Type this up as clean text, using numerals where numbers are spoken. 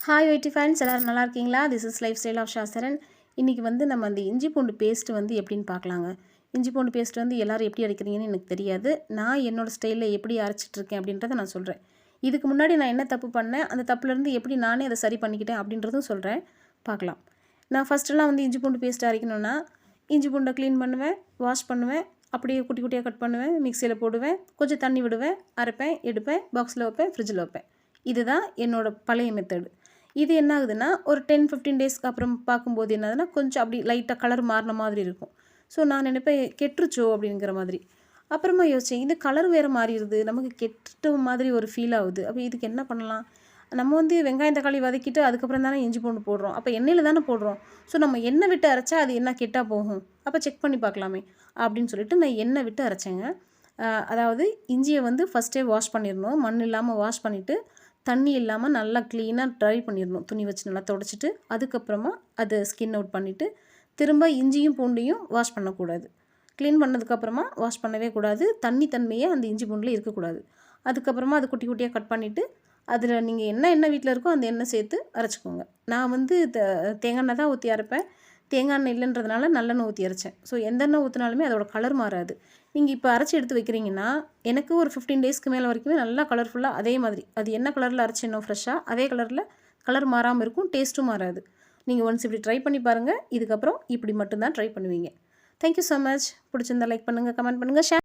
Hi YT fans எல்லோரும் நல்லா இருக்கீங்களா? This is lifestyle of Shasaran. இன்றைக்கி நம்ம அந்த இஞ்சி பூண்டு பேஸ்ட்டு எப்படின்னு பார்க்கலாங்க. இஞ்சி பூண்டு பேஸ்ட் எல்லோரும் எப்படி அரைக்கிறீங்கன்னு எனக்கு தெரியாது. நான் என்னோடய ஸ்டைலில் எப்படி அரைச்சிட்ருக்கேன் அப்படின்றத நான் சொல்கிறேன். இதுக்கு முன்னாடி நான் என்ன தப்பு பண்ணேன், அந்த தப்புலேருந்து எப்படி நானே அதை சரி பண்ணிக்கிட்டேன் அப்படின்றதும் சொல்கிறேன், பார்க்கலாம். நான் ஃபஸ்ட்டெல்லாம் இஞ்சி பூண்டு பேஸ்ட் அரைக்கணுன்னா இஞ்சி பூண்டை க்ளீன் பண்ணுவேன், வாஷ் பண்ணுவேன், அப்படியே குட்டி குட்டியாக கட் பண்ணுவேன், மிக்சியில் போடுவேன், கொஞ்சம் தண்ணி விடுவேன், அரைப்பேன், எடுப்பேன், பாக்ஸில் வைப்பேன், ஃப்ரிட்ஜில் வைப்பேன். இதுதான் என்னோடய பழைய மெத்தடு. இது என்ன ஆகுதுன்னா ஒரு 10-15 டேஸ்க்கு அப்புறம் பார்க்கும்போது என்னதுன்னா கொஞ்சம் அப்படி லைட்டாக கலர் மாறின மாதிரி இருக்கும். ஸோ நான் நினைப்பேன் கெட்டுருச்சோ அப்படிங்கிற மாதிரி. அப்புறமா யோசித்தேன், இது கலர் வேறு மாறிடுது, நமக்கு கெட்ட மாதிரி ஒரு ஃபீல் ஆகுது. அப்போ இதுக்கு என்ன பண்ணலாம்? நம்ம வெங்காயம் தக்காளி வதக்கிட்டு அதுக்கப்புறம் தானே இஞ்சி பூண்டு போடுறோம். அப்போ எண்ணெயில் தானே போடுறோம். ஸோ நம்ம எண்ணெய் விட்டு அரைச்சா அது என்ன கெட்டால் போகும், அப்போ செக் பண்ணி பார்க்கலாமே அப்படின்னு சொல்லிட்டு நான் எண்ணெய் விட்டு அரைச்சேங்க. அதாவது இஞ்சியை ஃபஸ்ட்டே வாஷ் பண்ணிடணும், மண் இல்லாமல் வாஷ் பண்ணிவிட்டு தண்ணி இல்லாமல் நல்லா க்ளீனாக ட்ரை பண்ணிடணும், துணி வச்சு நல்லா துடைச்சிட்டு அதுக்கப்புறமா அதை ஸ்கின் அவுட் பண்ணிவிட்டு திரும்ப இஞ்சியும் பூண்டையும் வாஷ் பண்ணக்கூடாது. க்ளீன் பண்ணதுக்கப்புறமா வாஷ் பண்ணவே கூடாது, தண்ணி தன்மையே அந்த இஞ்சி பூண்டில் இருக்கக்கூடாது. அதுக்கப்புறமா அது குட்டி குட்டியாக கட் பண்ணிவிட்டு அதில் நீங்கள் என்ன எண்ணெய் வீட்டில் இருக்கோ அந்த எண்ணெய் சேர்த்து அரைச்சிக்கோங்க. நான் தேங்காய் எண்ணெய் தான் ஊற்றி அரைப்பேன். தேங்காய் எண்ணெய் இல்லைன்றதுனால நல்லெண்ணெய் ஊற்றி அரைச்சேன். ஸோ எந்த எண்ணெய் ஊற்றினாலுமே அதோட கலர் மாறாது. நீங்கள் இப்போ அரைச்சி எடுத்து வைக்கிறீங்கன்னா எனக்கு ஒரு 15 டேஸ்க்கு மேலே வரைக்குமே நல்லா கலர்ஃபுல்லாக அதே மாதிரி அது என்ன கலரில் அரைச்சி இன்னும் ஃப்ரெஷ்ஷாக அதே கலரில் கலர் மாறாமல் இருக்கும், டேஸ்ட்டும் மாறாது. நீங்கள் ஒன்ஸ் இப்படி ட்ரை பண்ணி பாருங்கள். இதுக்கப்புறம் இப்படி மட்டும்தான் ட்ரை பண்ணுவீங்க. Thank you so much. பிடிச்சிருந்தா லைக் பண்ணுங்கள், கமெண்ட் பண்ணுங்கள், ஷேர்